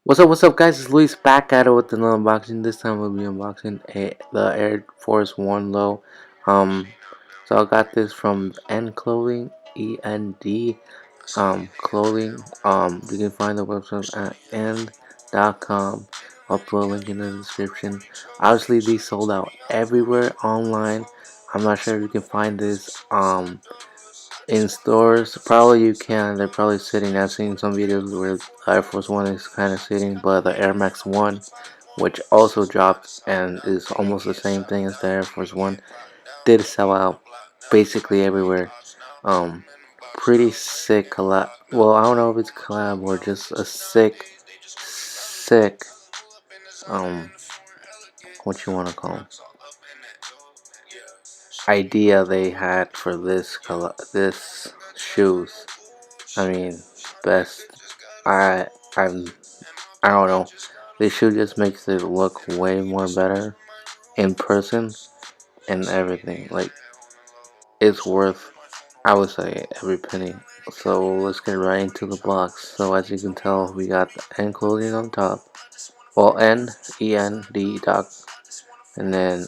What's up, guys? It's Luis back at it with another unboxing. This time we'll be unboxing the Air Force One Low. Um, so I got this from End Clothing, END Clothing. You can find the website at end.com. I'll put a link in the description. Obviously, these sold out everywhere online. I'm not sure if you can find this in stores. Probably you can. They're probably sitting. I've seen some videos where the Air Force One is kind of sitting, but the Air Max One, which also dropped and is almost the same thing as the Air Force One, did sell out basically everywhere. Um, Pretty sick collab. Well, I don't know if it's collab or just a sick um, what you want to call 'em, idea they had for this shoes. I mean, best. I I'm I don't know. This shoe just makes it look way more better in person and everything. Like it's worth, I would say, every penny. So let's get right into the box. So as you can tell, we got the End Clothing on top. Well, END dot, and then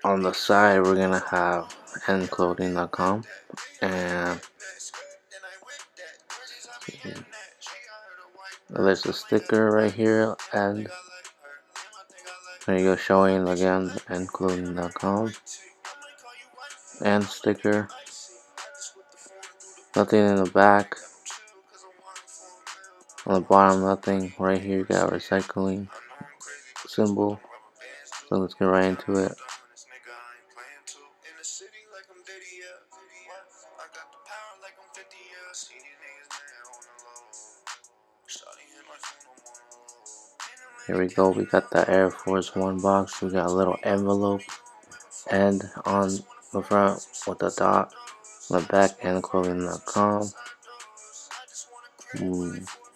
on the side we're gonna have endclothing.com, and there's a sticker right here, and there you go, showing again endclothing.com and sticker. Nothing in the back. On the bottom, nothing. Right here, you got a recycling symbol. So let's get right into it. Here we go. We got the Air Force One box. We got a little envelope and on the front with the dot. On the back, endclothing.com.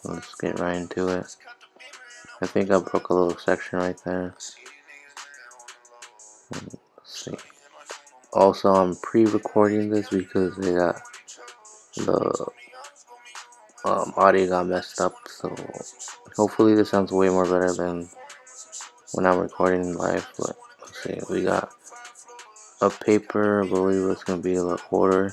Let's get right into it. I think I broke a little section right there. Let's see. Also, I'm pre-recording this because they got the audio got messed up. So hopefully this sounds way more better than when I'm recording live. But let's see. We got a paper. I believe it's gonna be the order.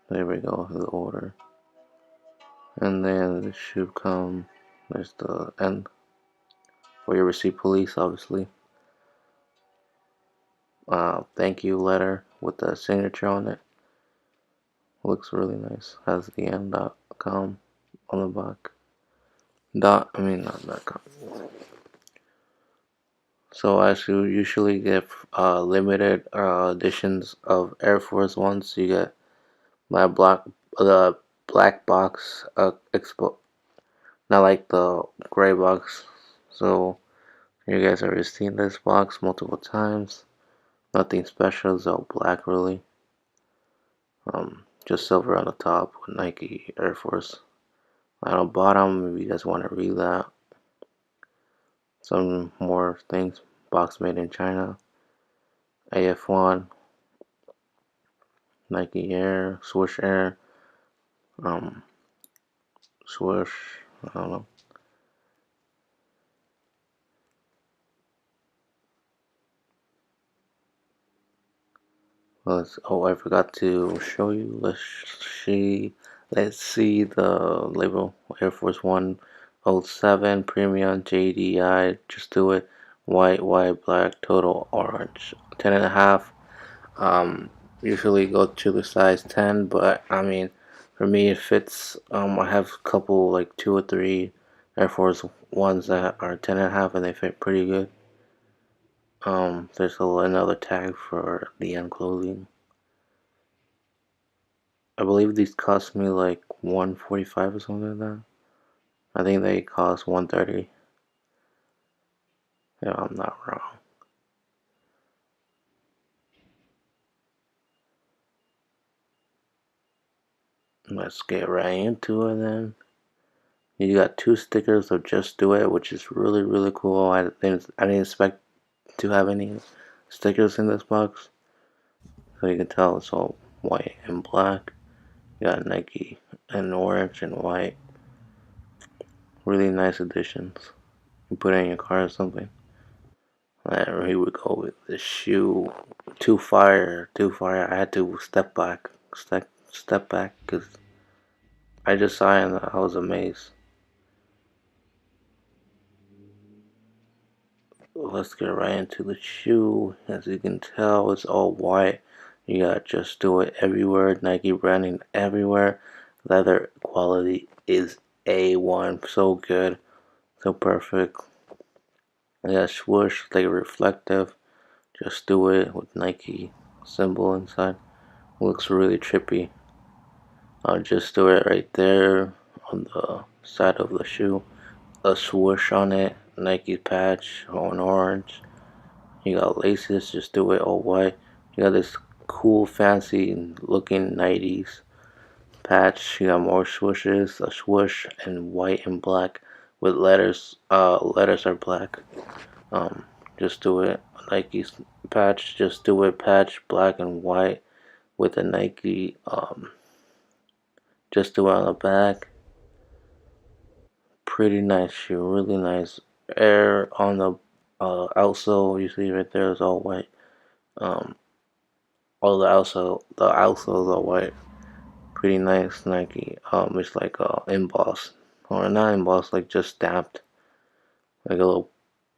There we go. The order. And then this should come. There's the end for your receipt, police, obviously. Thank you letter with the signature on it. Looks really nice. Has the end.com on the back. Not .com. So as you usually get limited editions of Air Force Ones, you get my the black box not like the gray box. So you guys already seen this box multiple times. Nothing special, it's all black really. Just silver on the top with Nike Air Force. On the bottom, if you guys want to read that. Some more things. Box made in China. AF1, Nike Air, Swoosh Air, um, Swoosh, I don't know. I forgot to show you. Let's see the label. Air Force One 07 Premium JDI. Just do it. White, black, total orange. 10.5. Usually go to the size 10, but I mean, for me it fits. I have a couple, like 2 or 3 Air Force Ones that are 10.5 and they fit pretty good. There's another tag for the end clothing. I believe these cost me like 145 or something like that. I think they cost 130. Yeah, I'm not wrong. Let's get right into it then. You got 2 stickers of Just Do It, which is really cool. I didn't expect to have any stickers in this box. So you can tell it's all white and black. You got Nike and orange and white. Really nice additions. You put it in your car or something. And here we go with the shoe. Too fire, too fire. I had to step back, because I just saw it and I was amazed. Let's get right into the shoe. As you can tell, it's all white. You got Just Do It everywhere. Nike branding everywhere. Leather quality is A1. So good. So perfect. I got swoosh, like reflective. Just Do It with Nike symbol inside. Looks really trippy. I'll just do it right there on the side of the shoe. A swoosh on it. Nike patch on orange. You got laces, just do it all white. You got this cool, fancy looking 90s patch. You got more swooshes, a swoosh, and white and black with letters. Letters are black. Um, just do it. Nike patch, just do it. Patch, black and white with a Nike. Just do it on the back. Pretty nice shoe, really nice. Air on the outsole, you see right there is all white. Um, Oh, the outsole is all white. Pretty nice Nike. It's like embossed or not embossed, like just stamped, like a little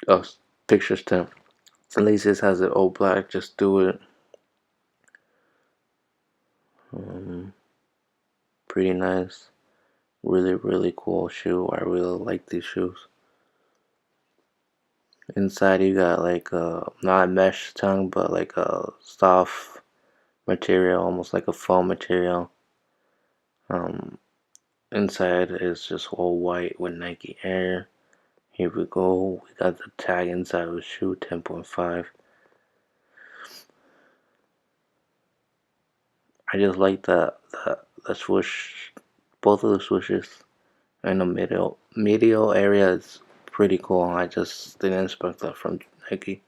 uh, picture stamp. Laces has it all black. Just do it. Um, Pretty nice. Really, really cool shoe. I really like these shoes. Inside you got like not mesh tongue, but like a soft material, almost like a foam material. Um, Inside is just all white with Nike Air. Here we go. We got the tag inside of the shoe, 10.5. I just like the swoosh, both of the swooshes in the medial area is pretty cool. I just didn't expect that from Nike.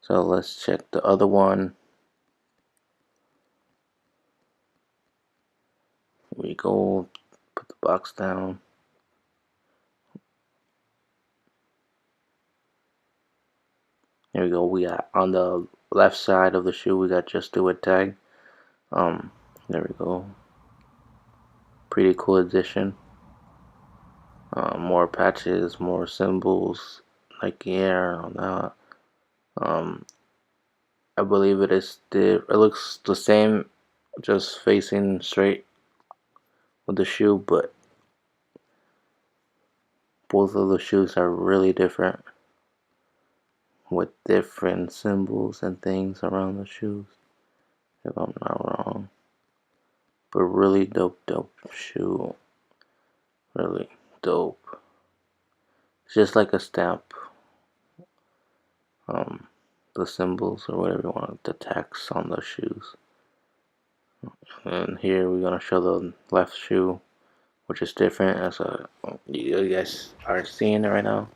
So let's check the other one. Here we go. Put the box down. Here we go. We got on the left side of the shoe. We got Just Do It tag. Um, there we go. Pretty cool addition. More patches, more symbols, Nike Air on that. Um, I believe it looks the same, just facing straight with the shoe, but both of the shoes are really different with different symbols and things around the shoes, if I'm not wrong. But really dope shoe. Really dope. It's just like a stamp. Um, the symbols or whatever you want, the text on the shoes. And here we're gonna show the left shoe, which is different. As you guys are seeing it right now.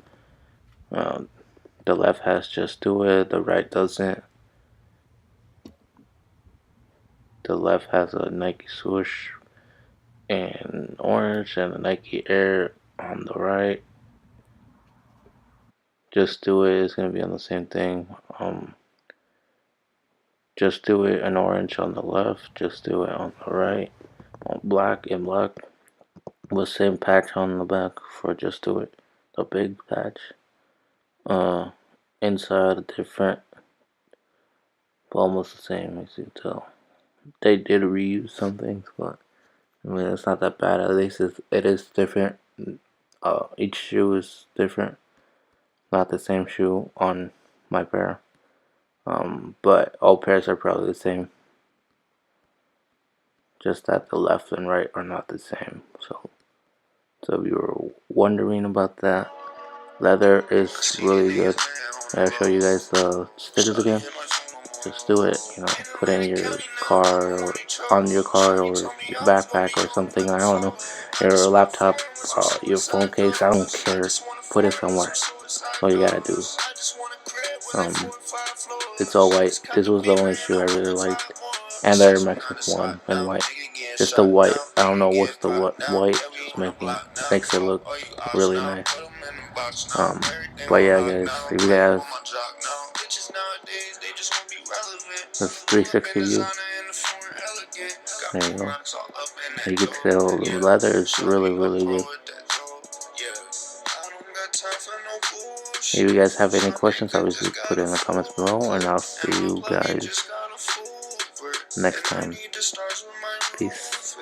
Um, the left has Just Do It, the right doesn't. The left has a Nike swoosh and orange and a Nike Air on the right. Just Do It is gonna be on the same thing. Just Do It and orange on the left. Just Do It on the right. On black and black with same patch on the back for Just Do It. The big patch. Uh, Inside different, but almost the same as you can tell. They did reuse some things, but I mean it's not that bad. At least it is different. Each shoe is different. Not the same shoe on my pair. But all pairs are probably the same. Just that the left and right are not the same. So if you were wondering about that, leather is really good. I'll show you guys the stickers again. just do it. You know, put it in your car or on your car or your backpack or something. I don't know, your laptop, your phone case. I don't care. Put it somewhere. That's all you gotta do. Um, it's all white. This was the only shoe I really liked, and the Air Max one in white. Just the white. I don't know what's the white makes it look really nice. Um, but yeah, guys, if you guys, that's 360 view. There you go. You can tell the leather is really good. If you guys have any questions, obviously put it in the comments below, and I'll see you guys next time. Peace.